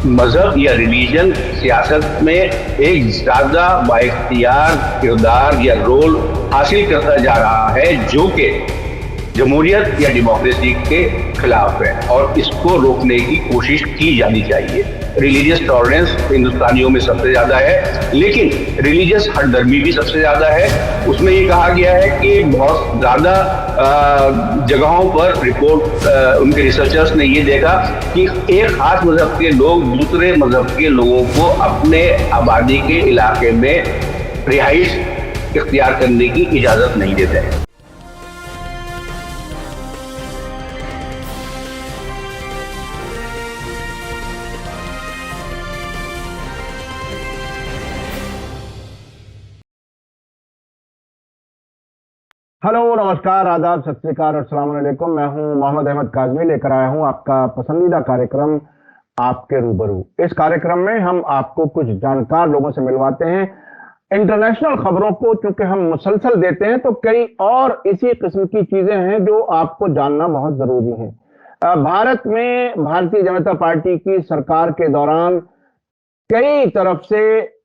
मजहब या रिलीजन सियासत में एक ज्यादा बाइख्तियार किरदार या रोल हासिल करता जा रहा है, जो कि जमहूरियत या डेमोक्रेसी के खिलाफ है, और इसको रोकने की कोशिश की जानी चाहिए। रिलीजियस टॉलरेंस हिंदुस्तानियों में सबसे ज्यादा है, लेकिन रिलीजियस हटदर्मी भी सबसे ज्यादा है। उसमें ये कहा गया है कि बहुत ज्यादा जगहों पर रिपोर्ट उनके रिसर्चर्स ने ये देखा कि एक खास मजहब के लोग दूसरे मजहब के लोगों को अपने आबादी के इलाके में रिहाइश इख्तियार करने की इजाजत नहीं देते हैं। हेलो, नमस्कार, आदाब, सत श्री अकाल और अस्सलाम वालेकुम। मैं हूं मोहम्मद अहमद काज़मी, लेकर आया हूं आपका पसंदीदा कार्यक्रम आपके रूबरू। इस कार्यक्रम में हम आपको कुछ जानकार लोगों से मिलवाते हैं। इंटरनेशनल खबरों को चूंकि हम मुसलसल देते हैं, तो कई और इसी किस्म की चीजें हैं जो आपको जानना बहुत जरूरी है। भारत में भारतीय जनता पार्टी की सरकार के दौरान कई तरफ से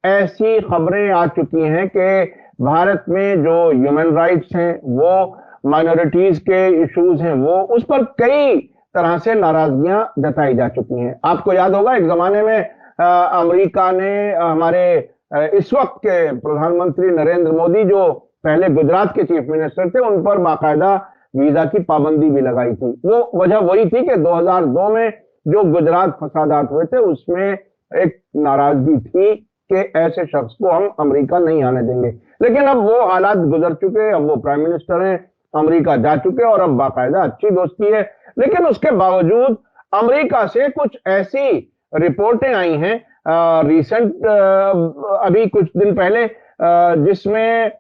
ऐसी खबरें आ चुकी हैं कि भारत में जो ह्यूमन राइट्स हैं, वो माइनॉरिटीज के इश्यूज हैं, वो उस पर कई तरह से नाराजगियां जताई जा चुकी हैं। आपको याद होगा, एक जमाने में अमेरिका ने हमारे इस वक्त के प्रधानमंत्री नरेंद्र मोदी, जो पहले गुजरात के चीफ मिनिस्टर थे, उन पर बाकायदा वीजा की पाबंदी भी लगाई थी। वो वजह वही थी कि 2002 में जो गुजरात फसादात हुए थे, उसमें एक नाराजगी थी कि ऐसे शख्स को हम अमेरिका नहीं आने देंगे। लेकिन अब वो हालात गुजर चुके, अब वो प्राइम मिनिस्टर हैं, अमेरिका जा चुके और अब बाकायदा अच्छी दोस्ती है। लेकिन उसके बावजूद अमेरिका से कुछ ऐसी रिपोर्टें आई हैं रिसेंट, अभी कुछ दिन पहले, जिसमें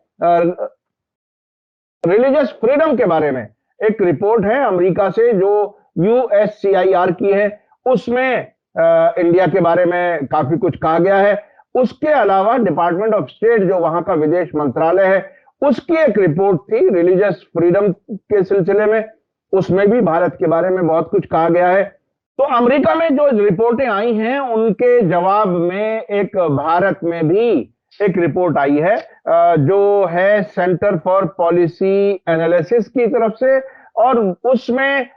रिलीजियस फ्रीडम के बारे में एक रिपोर्ट है अमेरिका से जो USCIR की है। उसमें इंडिया के बारे में काफी कुछ कहा गया है। उसके अलावा डिपार्टमेंट ऑफ स्टेट, जो वहां का विदेश मंत्रालय है, उसकी एक रिपोर्ट थी रिलीजियस फ्रीडम के सिलसिले में। उसमें भी भारत के बारे में बहुत कुछ कहा गया है। तो अमेरिका में जो रिपोर्टें आई हैं, उनके जवाब में एक भारत में भी एक रिपोर्ट आई है, जो है सेंटर फॉर पॉलिसी एनालिसिस की तरफ से, और उसमें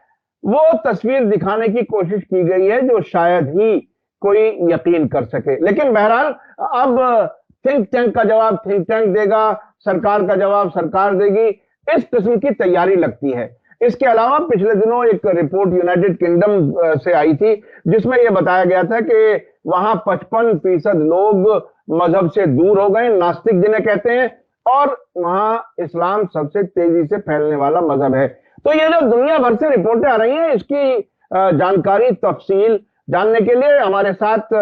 वो तस्वीर दिखाने की कोशिश की गई है जो शायद ही कोई यकीन कर सके। लेकिन बहरहाल, अब थिंक टैंक का जवाब थिंक टैंक देगा, सरकार का जवाब सरकार देगी, इस किस्म की तैयारी लगती है। इसके अलावा पिछले दिनों एक रिपोर्ट यूनाइटेड किंगडम से आई थी, जिसमें यह बताया गया था कि वहां 55% लोग मजहब से दूर हो गए, नास्तिक जिन्हें कहते हैं, और वहां इस्लाम सबसे तेजी से फैलने वाला मजहब है। तो ये जो दुनिया भर से रिपोर्टें आ रही हैं, इसकी जानकारी तफसील जानने के लिए हमारे साथ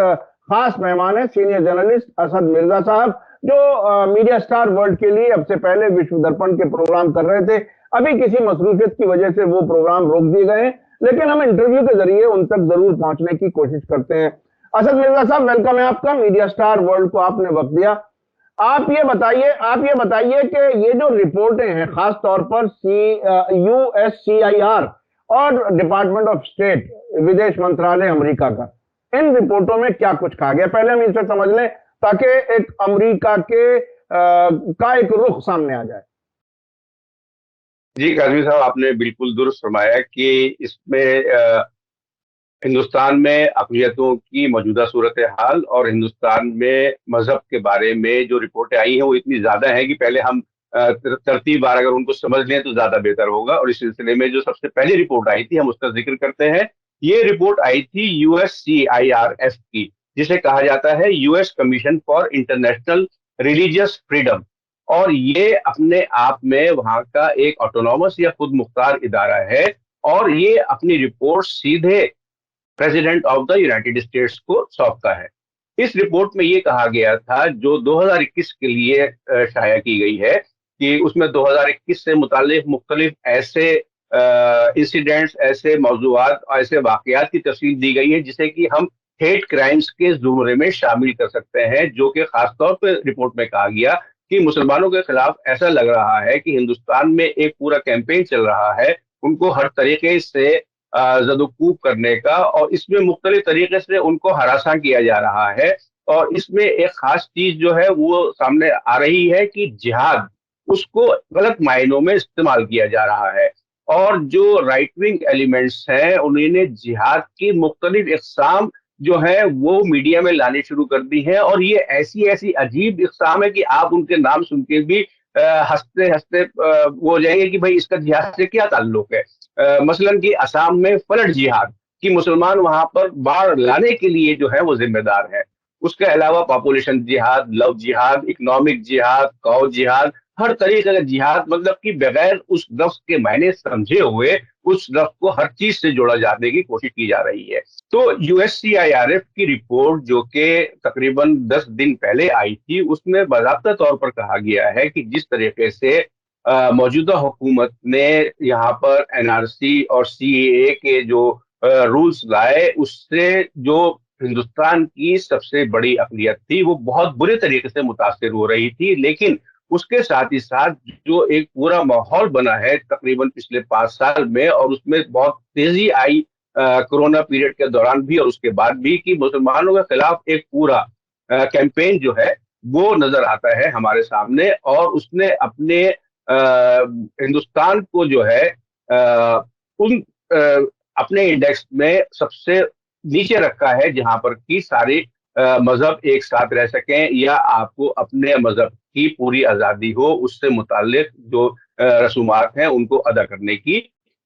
खास मेहमान है सीनियर जर्नलिस्ट असद मिर्जा साहब, जो मीडिया स्टार वर्ल्ड के लिए अब से पहले विश्व दर्पण के प्रोग्राम कर रहे थे। अभी किसी मसरूफियत की वजह से वो प्रोग्राम रोक दिए गए हैं, लेकिन हम इंटरव्यू के जरिए उन तक जरूर पहुंचने की कोशिश करते हैं। असद मिर्जा साहब, वेलकम है आपका। मीडिया स्टार वर्ल्ड को आपने वक्त दिया। आप ये बताइए कि ये जो रिपोर्टें हैं, खास तौर पर USCIR और डिपार्टमेंट ऑफ स्टेट, विदेश मंत्रालय अमेरिका का, इन रिपोर्टों में क्या कुछ कहा गया, पहले हम इसे समझ लें ताकि एक अमेरिका के का एक रुख सामने आ जाए। जी काजमी साहब, आपने बिल्कुल दुरुस्त फरमाया कि इसमें हिंदुस्तान में अक़लियतों की मौजूदा सूरत हाल और हिंदुस्तान में मजहब के बारे में जो रिपोर्टें आई हैं वो इतनी ज्यादा हैं कि पहले हम तरतीबवार अगर उनको समझ लें तो ज्यादा बेहतर होगा। और इस सिलसिले में जो सबसे पहली रिपोर्ट आई थी, हम उसका जिक्र करते हैं। ये रिपोर्ट आई थी USCIRF की, जिसे कहा जाता है US commission for international religious freedom. और ये अपने आप में वहां का एक ऑटोनॉमस या खुद मुख्तार इदारा है, और ये अपनी रिपोर्ट सीधे president of the United states को सौंपता है। इस रिपोर्ट में ये कहा गया था, जो 2021 के लिए शाया की गई है, कि उसमें 2021 से मुताल्लिक मुख्तलिफ ऐसे इंसिडेंट्स, ऐसे मौज़ूआत, ऐसे वाकयात की तफसील दी गई है जिसे कि हम हेट क्राइम्स के जुमरे में शामिल कर सकते हैं। जो कि खासतौर पर रिपोर्ट में कहा गया कि मुसलमानों के खिलाफ ऐसा लग रहा है कि हिंदुस्तान में एक पूरा कैंपेन चल रहा है, उनको हर तरीके से जदोकूब करने का, और इसमें मुख्तलिफ तरीके से उनको हरासा किया जा रहा है। और इसमें एक खास चीज जो है वो सामने आ रही है कि जिहाद, उसको गलत मायनों में इस्तेमाल किया जा रहा है। और जो राइट विंग एलिमेंट्स हैं उन्होंने जिहाद की मुख्तलिफ इकसाम जो है वो मीडिया में लानी शुरू कर दी है, और ये ऐसी ऐसी अजीब इकसाम है कि आप उनके नाम सुन के भी हंसते हंसते वो हो जाएंगे कि भाई इसका जिहाद से क्या ताल्लुक है। मसलन कि असम में फ्लड जिहाद, कि मुसलमान वहां पर बाढ़ लाने के लिए जो है वो जिम्मेदार है। उसके अलावा पॉपुलेशन जिहाद, लव जिहाद, इकोनॉमिक जिहाद, कौ जिहाद, हर तरीके का जिहाद, मतलब कि बगैर उस लफ्ज के मायने समझे हुए उस लफ्ज को हर चीज से जोड़ा जाने की कोशिश की जा रही है। तो यूएससीआईआरएफ की रिपोर्ट जो कि तकरीबन 10 दिन पहले आई थी, उसमें बाकायदा तौर पर कहा गया है कि जिस तरीके से मौजूदा हुकूमत ने यहाँ पर एनआरसी और सीएए के जो रूल्स लाए, उससे जो हिंदुस्तान की सबसे बड़ी अकलियत थी वो बहुत बुरे तरीके से मुतासिर हो रही थी। लेकिन उसके साथ ही साथ जो एक पूरा माहौल बना है तकरीबन पिछले 5 साल में, और उसमें बहुत तेजी आई कोरोना पीरियड के दौरान भी और उसके बाद भी, कि मुसलमानों के खिलाफ एक पूरा कैंपेन जो है वो नजर आता है हमारे सामने। और उसने अपने हिंदुस्तान को जो है उन अपने इंडेक्स में सबसे नीचे रखा है जहां पर कि सारे मजहब एक साथ रह सकें, या आपको अपने मजहब की पूरी आजादी हो, उससे मुतालिक जो रसूमात हैं उनको अदा करने की।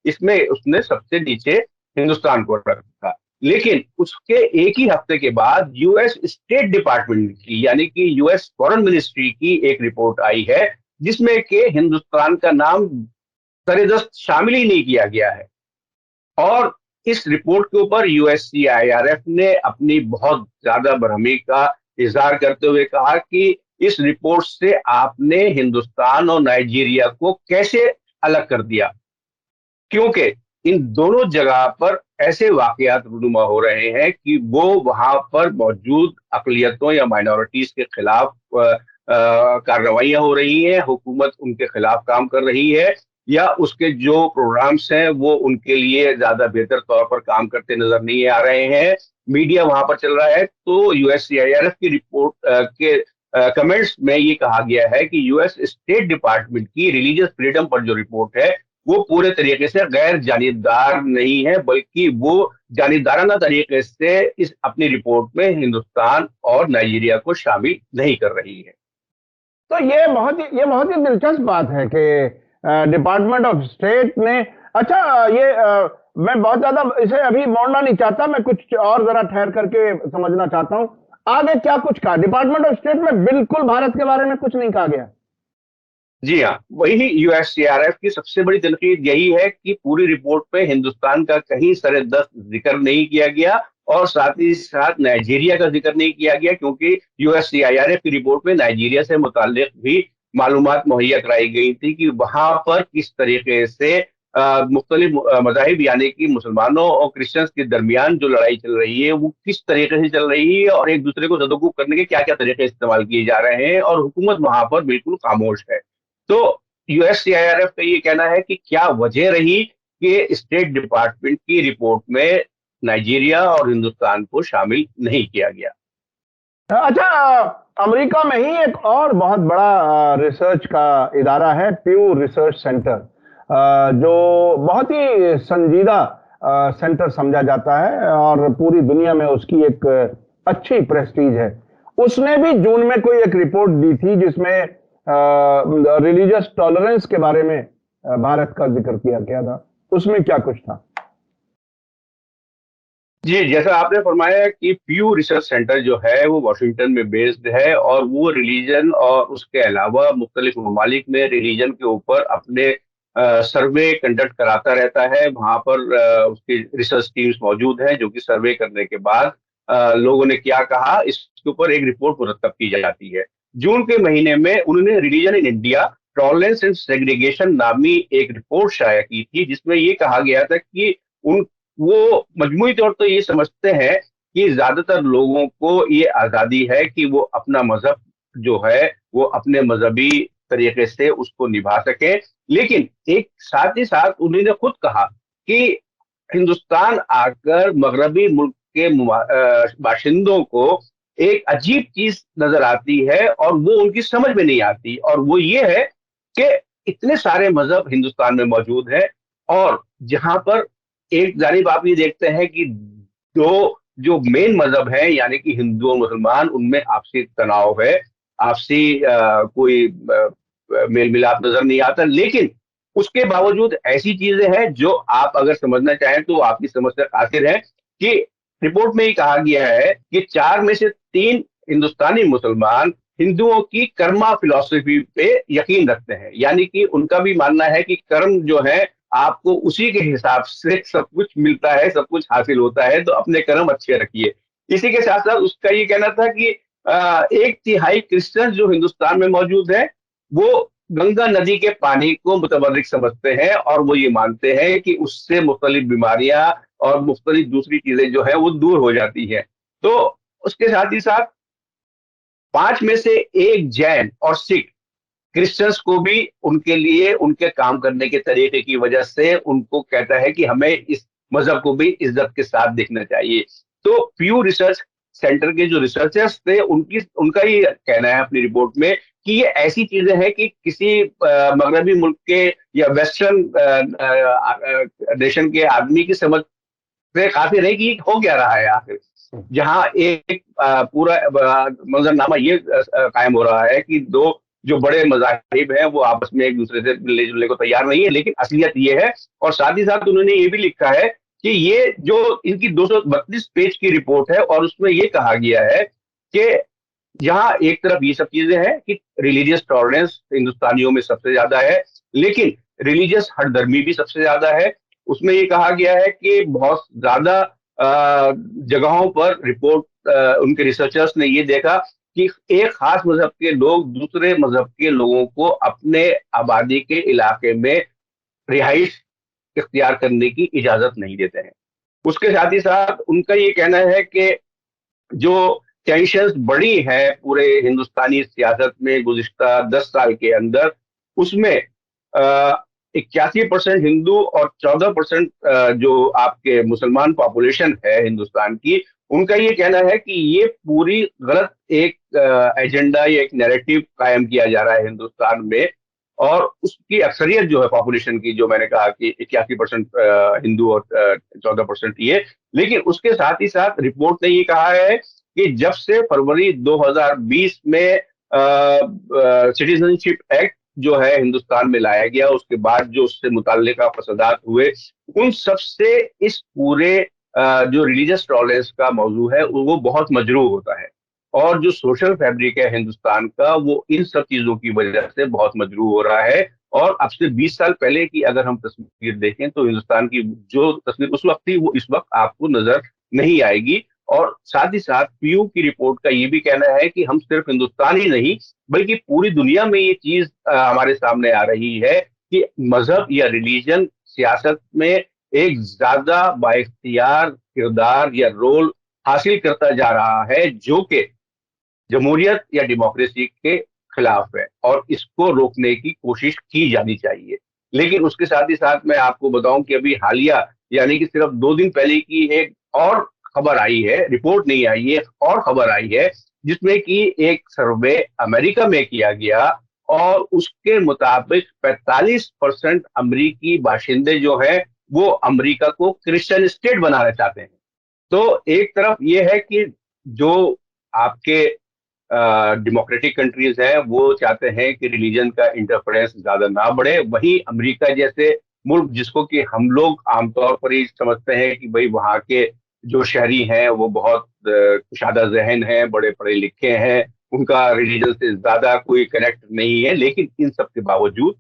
इसमें उसने सबसे नीचे हिंदुस्तान को रखा। लेकिन उसके एक ही हफ्ते के बाद यूएस स्टेट डिपार्टमेंट की, यानी कि यूएस फॉरेन मिनिस्ट्री की एक रिपोर्ट आई है जिसमें कि हिंदुस्तान का नाम सरेदस्त शामिल ही नहीं किया गया है। और इस रिपोर्ट के ऊपर यूएससीआईआरएफ ने अपनी बहुत ज्यादा बरहमी का इजहार करते हुए कहा कि इस रिपोर्ट से आपने हिंदुस्तान और नाइजीरिया को कैसे अलग कर दिया, क्योंकि इन दोनों जगह पर ऐसे वाकयात रूनुमा हो रहे हैं कि वो वहां पर मौजूद अकलियतों या माइनॉरिटीज के खिलाफ कार्रवाइयां हो रही हैं, हुकूमत उनके खिलाफ काम कर रही है, या उसके जो प्रोग्राम्स हैं वो उनके लिए ज्यादा बेहतर तौर पर काम करते नजर नहीं आ रहे हैं। मीडिया वहां पर चल रहा है। तो यूएससीआईआरएफ की रिपोर्ट के कमेंट्स में ये कहा गया है कि यूएस स्टेट डिपार्टमेंट की रिलीजियस फ्रीडम पर जो रिपोर्ट है वो पूरे तरीके से गैर जानिबदार नहीं है, बल्कि वो जानिबदाराना तरीके से इस अपनी रिपोर्ट में हिंदुस्तान और नाइजीरिया को शामिल नहीं कर रही है। तो ये बहुत ही दिलचस्प बात है कि डिपार्टमेंट ऑफ स्टेट ने, अच्छा, ये मैं बहुत ज्यादा इसे अभी मोड़ना नहीं चाहता, मैं कुछ और जरा ठहर करके समझना चाहता हूं आगे क्या कुछ कहा डिपार्टमेंट ऑफ स्टेट में। बिल्कुल भारत के बारे में कुछ नहीं कहा गया। जी हाँ, वही यूएससीआरएफ की सबसे बड़ी तनकीद यही है कि पूरी रिपोर्ट में हिंदुस्तान का कहीं सरे-दस्त जिक्र नहीं किया गया, और साथ ही साथ नाइजीरिया का जिक्र नहीं किया गया, क्योंकि यूएससीआईआरएफ की रिपोर्ट में नाइजीरिया से मुताल्लिक भी मालूमात मुहैया कराई गई थी कि वहां पर किस तरीके से मुख्तलिफ मजाहिब यानी कि मुसलमानों और क्रिश्चियंस के दरमियान जो लड़ाई चल रही है वो किस तरीके से चल रही है, और एक दूसरे को जदोकूब करने के क्या क्या तरीके इस्तेमाल किए जा रहे हैं, और हुकूमत वहां पर बिल्कुल खामोश है। तो यूएससीआईआरएफ का ये कहना है कि क्या वजह रही कि स्टेट डिपार्टमेंट की रिपोर्ट में नाइजीरिया और हिंदुस्तान को शामिल नहीं किया गया। अच्छा, अमेरिका में ही एक और बहुत बड़ा रिसर्च का इदारा है, प्यू रिसर्च सेंटर, जो बहुत ही संजीदा सेंटर समझा जाता है और पूरी दुनिया में उसकी एक अच्छी प्रेस्टीज है। उसने भी जून में कोई एक रिपोर्ट दी थी जिसमें रिलीजियस टॉलरेंस के बारे में भारत का जिक्र किया गया था। उसमें क्या कुछ था? जी, जैसा आपने फरमाया कि प्यू रिसर्च सेंटर जो है वो वॉशिंगटन में बेस्ड है, और वो रिलीजन और उसके अलावा मुख्तलिफ ममालिक में रिलीजन के ऊपर अपने सर्वे कंडक्ट कराता रहता है। वहां पर उसकी रिसर्च टीम्स मौजूद हैं जो कि सर्वे करने के बाद लोगों ने क्या कहा इसके ऊपर एक रिपोर्ट मुरतब की जाती है। जून के महीने में उन्होंने religion in India tolerance and segregation नामी एक रिपोर्ट शाया की थी, जिसमें ये कहा गया था कि उन वो मजमूई तौर पर ये समझते हैं कि ज्यादातर लोगों को ये आजादी है कि वो अपना मजहब जो है वो अपने मजहबी तरीके से उसको निभा सके। लेकिन एक साथ ही साथ उन्होंने खुद कहा कि हिंदुस्तान आकर मगरबी मुल्क के बाशिंदों को एक अजीब चीज नजर आती है और वो उनकी समझ में नहीं आती, और वो ये है कि इतने सारे मजहब हिंदुस्तान में मौजूद है, और जहां पर एक जानिब आप ये देखते हैं कि दो जो मेन मजहब है यानी कि हिंदू और मुसलमान, उनमें आपसी तनाव है, आपसी कोई मेल मिलाप नजर नहीं आता, लेकिन उसके बावजूद ऐसी चीजें हैं जो आप अगर समझना चाहें तो आपकी समझ से कासिर है कि रिपोर्ट में ही कहा गया है कि 4 में से 3 हिंदुस्तानी मुसलमान हिंदुओं की कर्मा फिलॉसफी पे यकीन रखते हैं, यानी कि उनका भी मानना है कि कर्म जो है आपको उसी के हिसाब से सब कुछ मिलता है, सब कुछ हासिल होता है, तो अपने कर्म अच्छे रखिए। इसी के साथ साथ उसका ये कहना था कि 1/3 क्रिश्चियन जो हिंदुस्तान में मौजूद है वो गंगा नदी के पानी को मुतबर्रिक समझते हैं, और वो ये मानते हैं कि उससे मुख्तलिफ बीमारियां और मुख्तलिफ दूसरी चीजें जो है वो दूर हो जाती है। तो उसके साथ ही साथ 5 में से 1 जैन और सिख क्रिश्चियंस को भी उनके लिए उनके काम करने के तरीके की वजह से उनको कहता है कि हमें इस मजहब को भी इज्जत के साथ देखना चाहिए। तो प्यू रिसर्च सेंटर के जो रिसर्चर्स थे उनकी उनका ही कहना है अपनी रिपोर्ट में कि ये ऐसी चीजें हैं कि किसी मगरबी मुल्क के या वेस्टर्न नेशन के आदमी की समझ से काफी रही कि हो क्या रहा है आखिर, जहां एक पूरा मंजरनामा ये कायम हो रहा है कि दो जो बड़े मजाहिब हैं वो आपस में एक दूसरे से मिलने जुलने को तैयार नहीं है, लेकिन असलियत ये है। और साथ ही साथ उन्होंने ये भी लिखा है कि ये जो इनकी 232 पेज की रिपोर्ट है और उसमें ये कहा गया है कि जहां एक तरफ ये सब चीजें हैं कि रिलीजियस टॉलरेंस हिंदुस्तानियों में सबसे ज्यादा है, लेकिन रिलीजियस हठधर्मी भी सबसे ज्यादा है। उसमें ये कहा गया है कि बहुत ज्यादा जगहों पर रिपोर्ट उनके रिसर्चर्स ने ये देखा कि एक खास मजहब के लोग दूसरे मजहब के लोगों को अपने आबादी के इलाके में रिहाइश इख्तियार करने की इजाजत नहीं देते हैं। उसके साथ ही साथ उनका ये कहना है कि जो टेंशन बढ़ी है पूरे हिंदुस्तानी सियासत में गुज़िश्ता 10 साल के अंदर, उसमें 81% हिंदू और 14% जो आपके मुसलमान पॉपुलेशन है हिंदुस्तान की, उनका ये कहना है कि ये पूरी गलत एक एजेंडा या एक नैरेटिव कायम किया जा रहा है हिंदुस्तान में, और उसकी अक्सरियत जो है पॉपुलेशन की, जो मैंने कहा कि 81% हिंदू और 14% ये। लेकिन उसके साथ ही साथ रिपोर्ट ने ये कहा है कि जब से फरवरी 2020 में सिटीजनशिप एक्ट जो है हिंदुस्तान में लाया गया, उसके बाद जो उससे मुताल्लिका फसादात हुए, उन सबसे इस पूरे जो रिलीजियस टॉलरेंस का मौजू है वो बहुत मजरूह होता है, और जो सोशल फैब्रिक है हिंदुस्तान का वो इन सब चीजों की वजह से बहुत मजरूह हो रहा है। और अब से 20 साल पहले की अगर हम तस्वीर देखें तो हिंदुस्तान की जो तस्वीर उस वक्त थी वो इस वक्त आपको नजर नहीं आएगी। और साथ ही साथ पीयू की रिपोर्ट का ये भी कहना है कि हम सिर्फ हिंदुस्तान ही नहीं बल्कि पूरी दुनिया में ये चीज हमारे सामने आ रही है कि मजहब या रिलीजन सियासत में एक ज्यादा बाइख्तियार किरदार या रोल हासिल करता जा रहा है, जो कि जमहूरियत या डेमोक्रेसी के खिलाफ है, और इसको रोकने की कोशिश की जानी चाहिए। लेकिन उसके साथ ही साथ मैं आपको बताऊं कि अभी हालिया यानी कि सिर्फ 2 दिन पहले की एक और खबर आई है, रिपोर्ट नहीं आई है, और खबर आई है जिसमें कि एक सर्वे अमेरिका में किया गया और उसके मुताबिक 45% अमरीकी बाशिंदे जो है वो अमेरिका को क्रिश्चियन स्टेट बनाना चाहते हैं। तो एक तरफ ये है कि जो आपके डेमोक्रेटिक कंट्रीज हैं वो चाहते हैं कि रिलीजन का इंटरफेरेंस ज्यादा ना बढ़े, वहीं अमेरिका जैसे मुल्क जिसको कि हम लोग आमतौर पर ही समझते हैं कि भाई वहाँ के जो शहरी हैं वो बहुत कुशादा जहन हैं, बड़े पढ़े लिखे हैं, उनका रिलीजन से ज्यादा कोई कनेक्ट नहीं है, लेकिन इन सब के बावजूद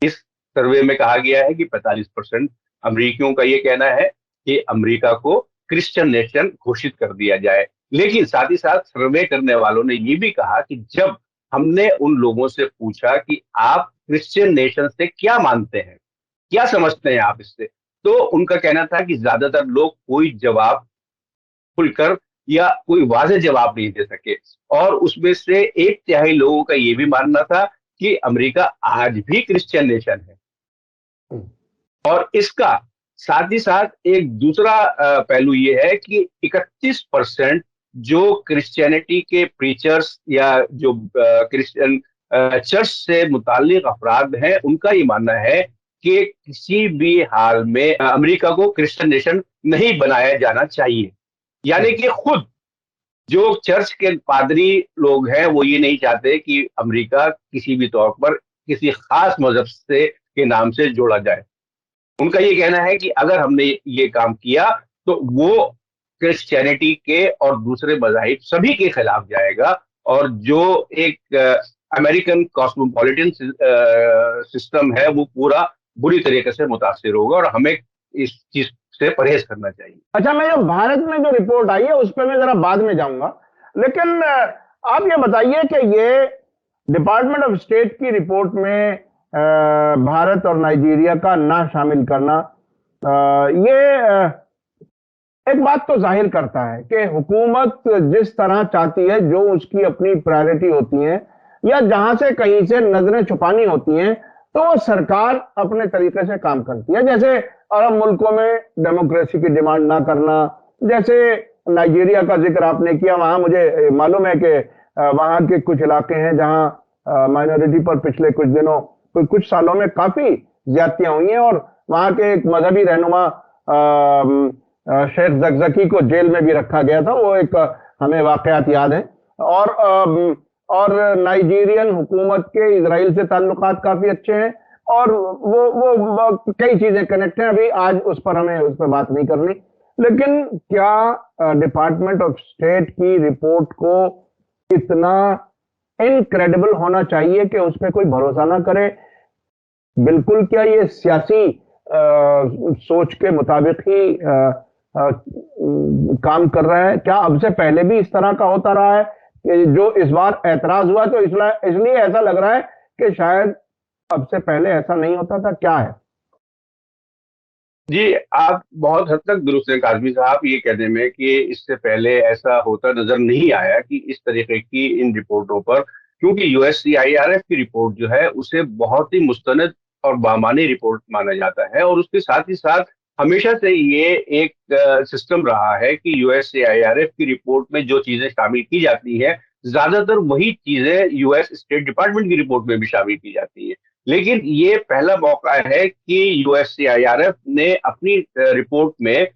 इस सर्वे में कहा गया है कि 45% अमरीकियों का ये कहना है कि अमेरिका को क्रिश्चियन नेशन घोषित कर दिया जाए। लेकिन साथ ही साथ सर्वे करने वालों ने ये भी कहा कि जब हमने उन लोगों से पूछा कि आप क्रिश्चियन नेशन से क्या मानते हैं, क्या समझते हैं आप इससे, तो उनका कहना था कि ज्यादातर लोग कोई जवाब खुलकर या कोई वाज़ेह जवाब नहीं दे सके, और उसमें से 1/3 लोगों का ये भी मानना था कि अमेरिका आज भी क्रिश्चियन नेशन है। और इसका साथ ही साथ एक दूसरा पहलू ये है कि 31% जो क्रिश्चियनिटी के प्रीचर्स या जो क्रिश्चियन चर्च से मुताल्लिक अफराद हैं, उनका ये मानना है कि किसी भी हाल में अमेरिका को क्रिश्चियन नेशन नहीं बनाया जाना चाहिए। यानी कि खुद जो चर्च के पादरी लोग हैं वो ये नहीं चाहते कि अमेरिका किसी भी तौर पर किसी खास मजहब से के नाम से जोड़ा जाए। उनका ये कहना है कि अगर हमने ये काम किया तो वो क्रिश्चियनिटी के और दूसरे मज़ाहिब सभी के खिलाफ जाएगा, और जो एक अमेरिकन कॉस्मोपॉलिटन सिस्टम है वो पूरा बुरी तरीके से मुतासिर होगा, और हमें इस चीज से परहेज करना चाहिए। अच्छा, मैं जो भारत में जो रिपोर्ट आई है उस पर मैं जरा बाद में जाऊंगा, लेकिन आप ये बताइए कि ये डिपार्टमेंट ऑफ स्टेट की रिपोर्ट में भारत और नाइजीरिया का ना शामिल करना, ये एक बात तो जाहिर करता है कि हुकूमत जिस तरह चाहती है, जो उसकी अपनी प्रायोरिटी होती है या जहां से कहीं से नजरें छुपानी होती हैं, तो वो सरकार अपने तरीके से काम करती है। जैसे अरब मुल्कों में डेमोक्रेसी की डिमांड ना करना, जैसे नाइजीरिया का जिक्र आपने किया, वहां मुझे मालूम है कि वहां के कुछ इलाके हैं जहां माइनॉरिटी पर पिछले कुछ दिनों कुछ सालों में काफी ज्यादतियां हुई हैं, और वहां के एक मजहबी रहनुमा शेख जकजकी को जेल में भी रखा गया था। वो एक हमें वाकयात याद है। और और नाइजीरियन हुकूमत के इजराइल से ताल्लुकात काफी अच्छे हैं, और वो कई चीजें कनेक्ट हैं। अभी आज उस पर बात नहीं करनी, लेकिन क्या डिपार्टमेंट ऑफ स्टेट की रिपोर्ट को इतना इनक्रेडिबल होना चाहिए कि उस पर कोई भरोसा ना करे? बिल्कुल, क्या ये सियासी सोच के मुताबिक ही काम कर रहा है? क्या अब से पहले भी इस तरह का होता रहा है कि जो इस बार ऐतराज हुआ तो इसलिए ऐसा लग रहा है कि शायद अब से पहले ऐसा नहीं होता था? क्या है? जी, आप बहुत हद तक दुरुस्त हैं काजमी साहब ये कहने में कि इससे पहले ऐसा होता नजर नहीं आया कि इस तरीके की इन रिपोर्टों पर, क्योंकि यूएससीआईआरएफ की रिपोर्ट जो है उसे बहुत ही मुस्तनद और बामानी रिपोर्ट माना जाता है, और उसके साथ ही साथ हमेशा से ये एक सिस्टम रहा है कि यूएससीआईआरएफ की रिपोर्ट में जो चीजें शामिल की जाती हैं, ज्यादातर वही चीजें यूएस स्टेट डिपार्टमेंट की रिपोर्ट में भी शामिल की जाती है। लेकिन ये पहला मौका है कि यूएससीआईआरएफ ने अपनी रिपोर्ट में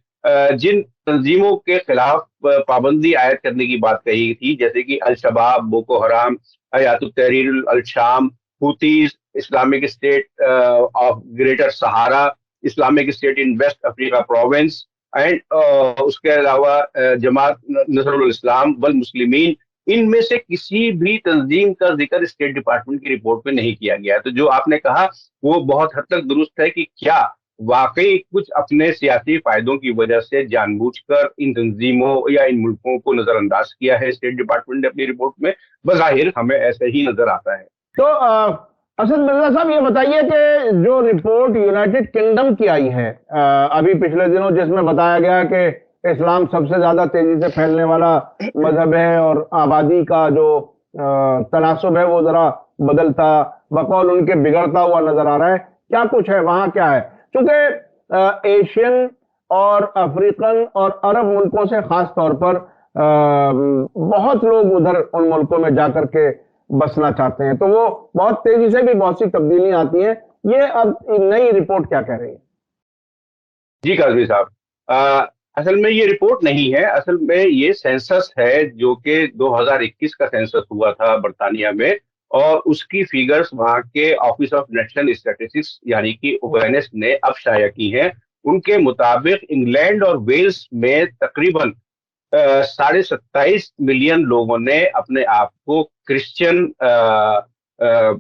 जिन तंजीमों के खिलाफ पाबंदी आयद करने की बात कही थी, जैसे कि अल शबाब, बोको हराम, हयातुत Tahrir al Sham, Houthis, Islamic State of Greater Sahara, Islamic State in West Africa Province, and उसके अलावा जमात नसरुल इस्लाम वल मुस्लिमीन, इनमें से किसी भी तंजीम का जिक्र स्टेट डिपार्टमेंट की रिपोर्ट में नहीं किया गया है। तो जो आपने कहा वो बहुत हद तक दुरुस्त है कि क्या वाकई कुछ अपने सियासी फायदों की वजह से जानबूझकर इन तंजीमों या इन मुल्कों को नजरअंदाज किया है स्टेट डिपार्टमेंट ने अपनी रिपोर्ट में? बज़ाहिर हमें ऐसे ही नजर आता है। तो असद मिर्जा साहब, ये बताइए कि जो रिपोर्ट यूनाइटेड किंगडम की आई है अभी पिछले दिनों, जिसमें बताया गया कि इस्लाम सबसे ज्यादा तेजी से फैलने वाला मजहब है और आबादी का जो तनासुब है वो जरा बदलता बकौल उनके बिगड़ता हुआ नजर आ रहा है, क्या कुछ है वहां? क्या है? क्योंकि एशियन और अफ्रीकन और अरब मुल्कों से खास तौर पर बहुत लोग उधर उन मुल्कों में जाकर के बसना चाहते हैं, तो वो बहुत तेजी से भी बहुत सी तब्दीलियां आती हैं। ये अब नई रिपोर्ट क्या कह रही है? जी काजमी साहब, असल में ये रिपोर्ट नहीं है, असल में ये सेंसस है जो कि 2021 का सेंसस हुआ था बरतानिया में, और उसकी फिगर्स वहाँ के ऑफिस ऑफ नेशनल स्टैटिस्टिक्स यानी कि ओएनएस ने अब शाया की हैं। उनके मुताबिक इंग्लैंड और वेल्स में तकरीबन 27.5 मिलियन लोगों ने अपने आप को क्रिश्चियन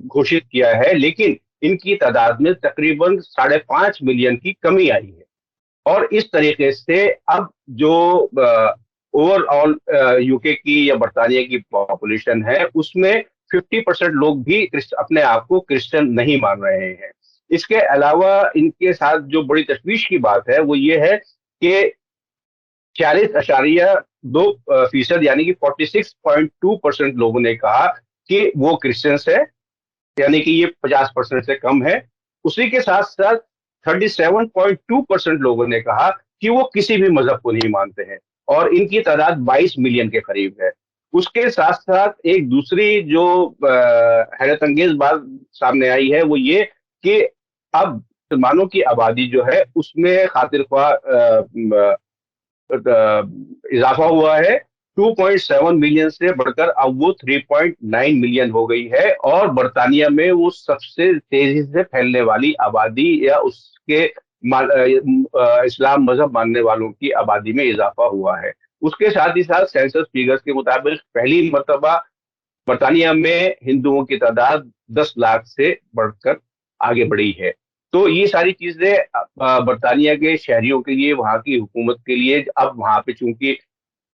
घोषित किया है, लेकिन इनकी तादाद में तकरीबन 5.5 मिलियन की कमी आई है। और इस तरीके से अब जो ओवरऑल यूके की या बरतानिया की पॉपुलेशन है उसमें 50% लोग भी अपने आप को क्रिश्चियन नहीं मान रहे हैं। इसके अलावा इनके साथ जो बड़ी तशवीश की बात है वो ये है कि 46.2% यानी कि 46.2% लोगों ने कहा कि वो क्रिश्चियंस है, यानी कि ये 50% से कम है। उसी के साथ साथ 37.2% लोगों ने कहा कि वो किसी भी मजहब को नहीं मानते हैं, और इनकी तादाद 22 मिलियन के करीब है। उसके साथ साथ एक दूसरी जो हैरत अंगेज बात सामने आई है वो ये कि अब मुसलमानों की आबादी जो है उसमें खातिर ख्वाह इजाफा हुआ है। 2.7 मिलियन से बढ़कर अब वो 3.9 मिलियन हो गई है, और बर्तानिया में वो सबसे तेजी से फैलने वाली आबादी या उसके इस्लाम मजहब मानने वालों की आबादी में इजाफा हुआ है। उसके साथ ही साथ सेंसस फिगर्स के मुताबिक पहली मरतबा बर्तानिया में हिंदुओं की तादाद 10 लाख से बढ़कर आगे बढ़ी है। तो ये सारी चीजें बर्तानिया के शहरियों के लिए, वहां की हुकूमत के लिए, अब वहां पे चूंकि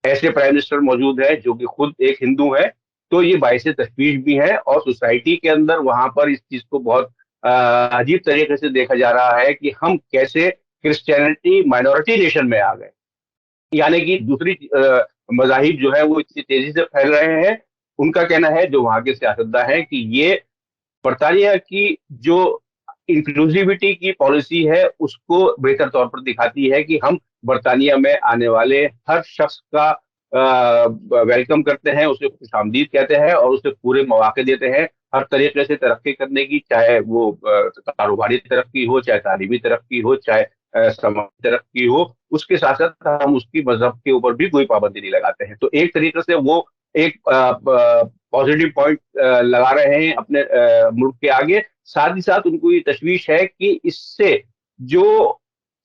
ऐसे प्राइम मिनिस्टर मौजूद है जो कि खुद एक हिंदू है, तो ये बाइस तशवीश भी है, और सोसाइटी के अंदर वहां पर इस चीज को बहुत अजीब तरीके से देखा जा रहा है कि हम कैसे क्रिश्चियनिटी माइनॉरिटी नेशन में आ गए। यानी कि दूसरी मजाहिब जो है वो इतनी तेजी से फैल रहे हैं। उनका कहना है, जो वहां के सियासतदान है, कि ये बर्तानिया की जो इंक्लूसिविटी की पॉलिसी है उसको बेहतर तौर पर दिखाती है कि हम बर्तानिया में आने वाले हर शख्स का वेलकम करते हैं, उसे खुशामदीद कहते हैं और उसे पूरे मौके देते हैं हर तरीके से तरक्की करने की, चाहे वो कारोबारी तरक्की हो, चाहे तालीमी तरक्की हो, चाहे समाजी तरक्की हो। उसके साथ साथ हम उसकी मजहब के ऊपर भी कोई पाबंदी नहीं लगाते हैं। तो एक तरीके से वो एक पॉजिटिव पॉइंट लगा रहे हैं अपने मुल्क के आगे। साथ ही साथ उनको ये तशवीश है कि इससे जो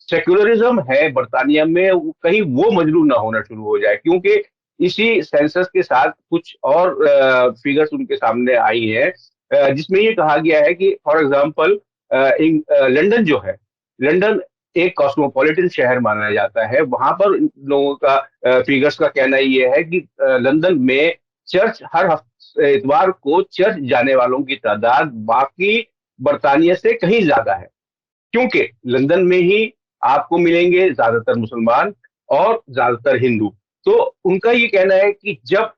सेक्युलरिज्म है बर्तानिया में कहीं वो मजबूर ना होना शुरू हो जाए, क्योंकि इसी सेंसस के साथ कुछ और फिगर्स उनके सामने आई है, जिसमें ये कहा गया है कि फॉर एग्जांपल लंदन जो है, लंदन एक कॉस्मोपॉलिटन शहर माना जाता है। वहां पर लोगों का फिगर्स का कहना ये है कि लंदन में चर्च हर इतवार को चर्च जाने वालों की तादाद बाकी बर्तानिया से कहीं ज्यादा है, क्योंकि लंदन में ही आपको मिलेंगे ज्यादातर मुसलमान और ज्यादातर हिंदू। तो उनका ये कहना है कि जब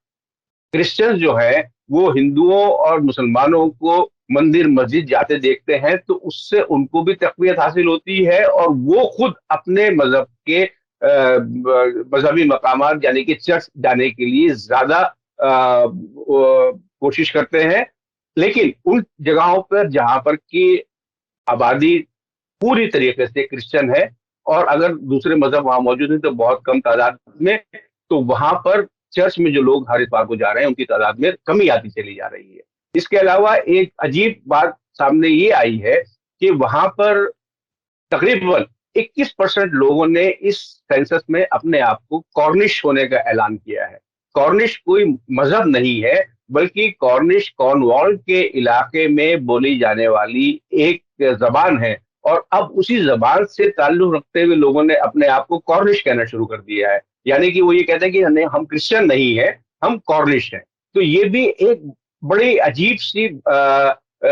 क्रिश्चियंस जो है वो हिंदुओं और मुसलमानों को मंदिर मस्जिद जाते देखते हैं तो उससे उनको भी तकवीत हासिल होती है, और वो खुद अपने मजहब के मजहबी मकामात यानी कि चर्च जाने के लिए ज्यादा कोशिश करते हैं। लेकिन उन जगहों पर जहां पर की आबादी पूरी तरीके से क्रिश्चियन है, और अगर दूसरे मजहब वहां मौजूद है तो बहुत कम तादाद में, तो वहां पर चर्च में जो लोग हर इतवार को जा रहे हैं उनकी तादाद में कमी आती चली जा रही है। इसके अलावा एक अजीब बात सामने ये आई है कि वहां पर तकरीबन 21% लोगों ने इस सेंसस में अपने आप को कॉर्निश होने का ऐलान किया है। कॉर्निश कोई मजहब नहीं है, बल्कि कॉर्निश कॉर्नवॉल के इलाके में बोली जाने वाली एक जबान है, और अब उसी जबान से ताल्लुक रखते हुए लोगों ने अपने आप को कॉर्निश कहना शुरू कर दिया है। यानी कि वो ये कहते हैं कि हम क्रिश्चियन नहीं है, हम कॉर्निश हैं। तो ये भी एक बड़ी अजीब सी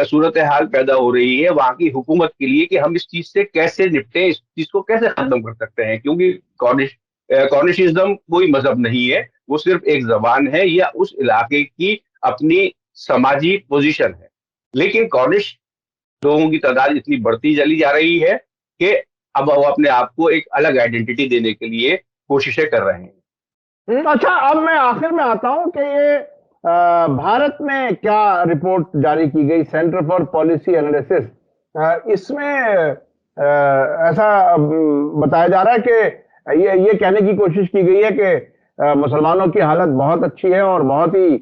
सूरत हाल पैदा हो रही है वहां की हुकूमत के लिए कि हम इस चीज से कैसे निपटे, इस चीज को कैसे खत्म कर सकते हैं, क्योंकि कॉर्निशिज्म कोई मजहब नहीं है, वो सिर्फ एक जबान है या उस इलाके की अपनी समाजी पोजीशन है। लेकिन कॉर्निश लोगों की तादाद इतनी बढ़ती चली जा रही है कि अब वो अपने आप को एक अलग आइडेंटिटी देने के लिए कोशिशें कर रहे हैं। अच्छा, अब मैं आखिर में आता हूं कि ये भारत में क्या रिपोर्ट जारी की गई, सेंटर फॉर पॉलिसी एनालिसिस, इसमें ऐसा बताया जा रहा है कि ये कहने की कोशिश की गई है कि मुसलमानों की हालत बहुत अच्छी है और बहुत ही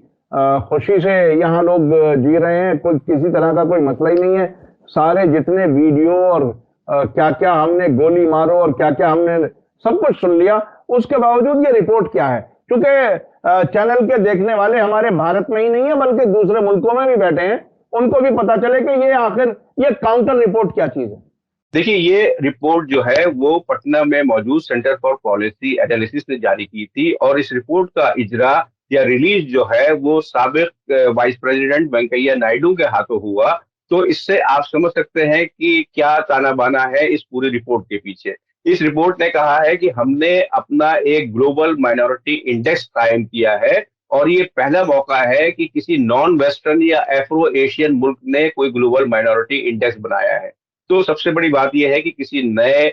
खुशी से यहाँ लोग जी रहे हैं, कोई किसी तरह का कोई मसला ही नहीं है। सारे जितने वीडियो और क्या क्या हमने गोली मारो और क्या क्या हमने सब कुछ सुन लिया, उसके बावजूद ये रिपोर्ट क्या है? क्योंकि चैनल के देखने वाले हमारे भारत में ही नहीं है बल्कि दूसरे मुल्कों में भी बैठे हैं, उनको भी पता चले कि ये आखिर ये काउंटर रिपोर्ट क्या चीज है। देखिए, ये रिपोर्ट जो है वो पटना में मौजूद सेंटर फॉर पॉलिसी एनालिसिस ने जारी की थी, और इस रिपोर्ट का इजरा या रिलीज जो है वो साबिक वाइस प्रेसिडेंट वेंकैया नायडू के हाथों हुआ। तो इससे आप समझ सकते हैं कि क्या ताना बाना है इस पूरी रिपोर्ट के पीछे। इस रिपोर्ट ने कहा है कि हमने अपना एक ग्लोबल माइनॉरिटी इंडेक्स कायम किया है, और ये पहला मौका है कि किसी नॉन वेस्टर्न या एफ्रो एशियन मुल्क ने कोई ग्लोबल माइनॉरिटी इंडेक्स बनाया है। तो सबसे बड़ी बात यह है कि किसी नए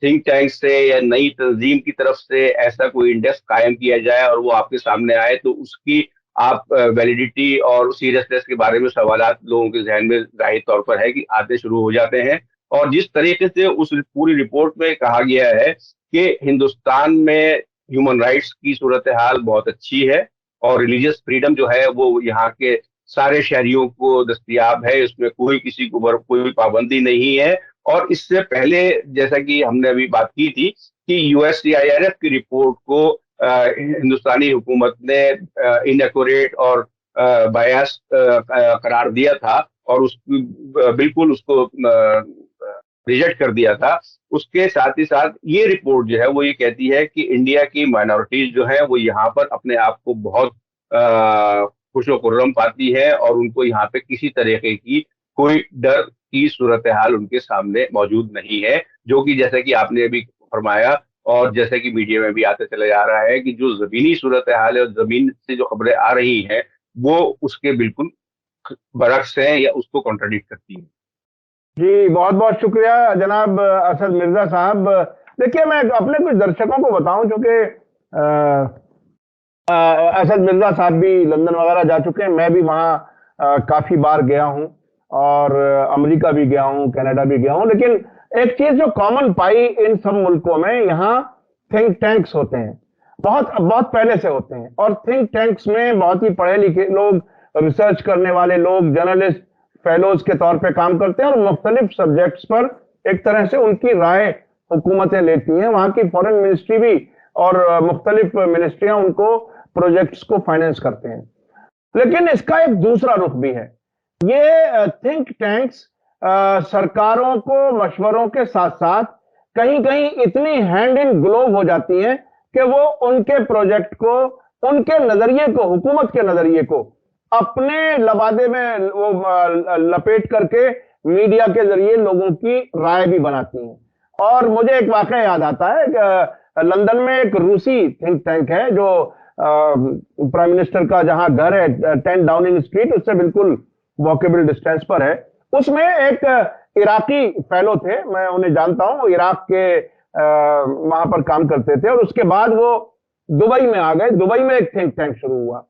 थिंक टैंक से या नई तंजीम की तरफ से ऐसा कोई इंडेक्स कायम किया जाए और वो आपके सामने आए, तो उसकी आप वैलिडिटी और सीरियसनेस के बारे में सवालात लोगों के जहन में जाहिर तौर पर है कि आते शुरू हो जाते हैं। और जिस तरीके से उस पूरी रिपोर्ट में कहा गया है कि हिंदुस्तान में ह्यूमन राइट्स की सूरत हाल बहुत अच्छी है और रिलीजियस फ्रीडम जो है वो यहाँ के सारे शहरियों को दस्तयाब है, इसमें कोई किसी को कोई पाबंदी नहीं है। और इससे पहले जैसा कि हमने अभी बात की थी कि यूएससीआईआरएफ की रिपोर्ट को हिंदुस्तानी हुकूमत ने इनएक्यूरेट और बायस करार दिया था और बिल्कुल उसको रिजेक्ट कर दिया था। उसके साथ ही साथ ये रिपोर्ट जो है वो ये कहती है कि इंडिया की माइनॉरिटीज जो है वो यहाँ पर अपने आप को बहुत खुशो खुर्रम पाती है और उनको यहाँ पे किसी तरीके की कोई डर की सूरत हाल उनके सामने मौजूद नहीं है, जो कि जैसे कि आपने अभी फरमाया और जैसे कि मीडिया में भी आते चले जा रहा है कि जो जमीनी सूरत हाल है और जमीन से जो खबरें आ रही हैं वो उसके बिल्कुल बरक्स हैं या उसको कॉन्ट्राडिक्ट करती हैं। जी, बहुत बहुत शुक्रिया जनाब असद मिर्जा साहब। देखिए, मैं अपने कुछ दर्शकों को बताऊं, क्योंकि असद मिर्जा साहब भी लंदन वगैरह जा चुके हैं, मैं भी वहाँ काफी बार गया हूँ और अमेरिका भी गया हूँ, कनाडा भी गया हूँ। लेकिन एक चीज जो कॉमन पाई इन सब मुल्कों में, यहाँ थिंक टैंक्स होते हैं, बहुत बहुत पहले से होते हैं। और थिंक टैंक्स में बहुत ही पढ़े लिखे लोग, रिसर्च करने वाले लोग, जर्नलिस्ट, फेलोज के तौर पे काम करते हैं और मुख्तलिफ सब्जेक्ट्स पर एक तरह से उनकी राय हुकूमतें लेती हैं। वहां की फॉरेन मिनिस्ट्री भी और मुख्तलिफ मिनिस्ट्रियां उनको प्रोजेक्ट्स को फाइनेंस करते हैं। लेकिन इसका एक दूसरा रुख भी है। ये थिंक टैंक्स सरकारों को मशवरों के साथ साथ कहीं कहीं इतनी हैंड इन ग्लोव हो जाती हैं कि वो उनके प्रोजेक्ट को, उनके नजरिए को, हुकूमत के नजरिए को अपने लबादे में वो लपेट करके मीडिया के जरिए लोगों की राय भी बनाती हैं। और मुझे एक वाकया याद आता है कि लंदन में एक रूसी थिंक टैंक है जो प्राइम मिनिस्टर का जहां घर है 10 डाउनिंग स्ट्रीट, उससे बिल्कुल वॉकेबल डिस्टेंस पर है। उसमें एक इराकी फेलो थे, मैं उन्हें जानता हूं, इराक के वहां पर काम करते थे और उसके बाद वो दुबई में आ गए। दुबई में एक थिंक टैंक शुरू हुआ।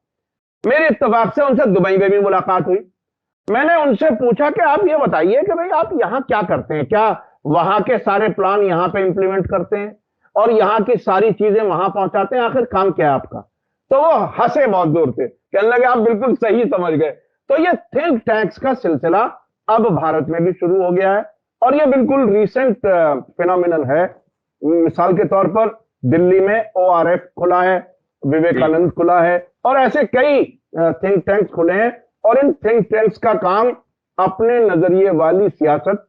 मेरे इत्तेफाक से उनसे दुबई में भी मुलाकात हुई। मैंने उनसे पूछा कि आप ये बताइए कि भाई आप यहां क्या करते हैं, क्या वहां के सारे प्लान यहां पे इंप्लीमेंट करते हैं और यहां की सारी चीजें वहां पहुंचाते हैं, आखिर काम क्या है आपका? तो वो हंसे बहुत दूर से, कहने लगे आप बिल्कुल सही समझ गए। तो ये थिंक टैंक्स का सिलसिला अब भारत में भी शुरू हो गया है और ये बिल्कुल रिसेंट फिनोमिनल है। मिसाल के तौर पर दिल्ली में ORF खुला है, विवेकानंद खुला है और ऐसे कई थिंक टैंक्स खुले हैं। और इन थिंक टैंक्स का काम अपने नजरिए वाली सियासत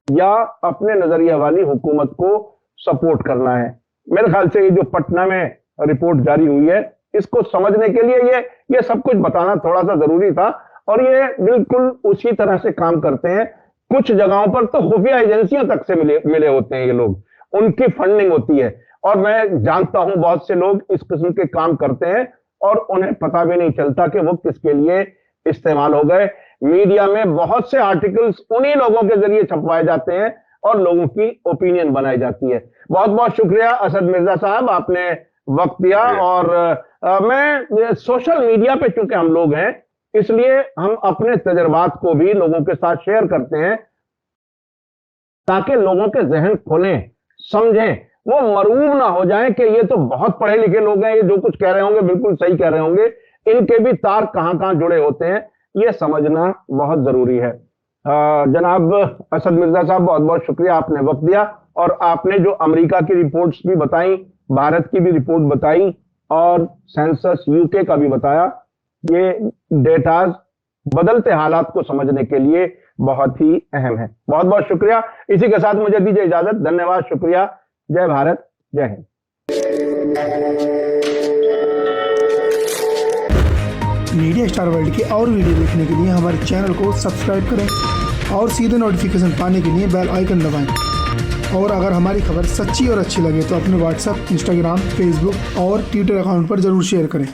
या अपने नजरिए वाली हुकूमत को सपोर्ट करना है। मेरे ख्याल से ये जो पटना में रिपोर्ट जारी हुई है, इसको समझने के लिए ये सब कुछ बताना थोड़ा सा जरूरी था। और ये बिल्कुल उसी तरह से काम करते हैं। कुछ जगहों पर तो खुफिया एजेंसियों तक से मिले होते हैं ये लोग, उनकी फंडिंग होती है। और मैं जानता हूं बहुत से लोग इस किस्म के काम करते हैं और उन्हें पता भी नहीं चलता कि वो किसके लिए इस्तेमाल हो गए। मीडिया में बहुत से आर्टिकल्स उन्हीं लोगों के जरिए छपवाए जाते हैं और लोगों की ओपिनियन बनाई जाती है। बहुत बहुत शुक्रिया असद मिर्जा साहब, आपने वक्त दिया। और मैं सोशल मीडिया पे चूंकि हम लोग हैं, इसलिए हम अपने तजर्बात को भी लोगों के साथ शेयर करते हैं ताकि लोगों के जहन खोलें, समझें, वो मरूब ना हो जाए कि ये तो बहुत पढ़े लिखे लोग हैं, ये जो कुछ कह रहे होंगे बिल्कुल सही कह रहे होंगे, इनके भी तार कहां कहां जुड़े होते हैं, ये समझना बहुत जरूरी है। जनाब असद मिर्जा साहब, बहुत बहुत शुक्रिया, आपने वक्त दिया और आपने जो अमेरिका की रिपोर्ट्स भी बताई, भारत की भी रिपोर्ट बताई और सेंसस यूके का भी बताया। ये डेटाज बदलते हालात को समझने के लिए बहुत ही अहम है। बहुत बहुत शुक्रिया। इसी के साथ मुझे दीजिए इजाजत। धन्यवाद, शुक्रिया। जय भारत, जय हिंद। मीडिया स्टार वर्ल्ड के और वीडियो देखने के लिए हमारे चैनल को सब्सक्राइब करें और सीधे नोटिफिकेशन पाने के लिए बेल आइकन दबाएं। और अगर हमारी खबर सच्ची और अच्छी लगे तो अपने व्हाट्सएप, इंस्टाग्राम, फेसबुक और ट्विटर अकाउंट पर जरूर शेयर करें।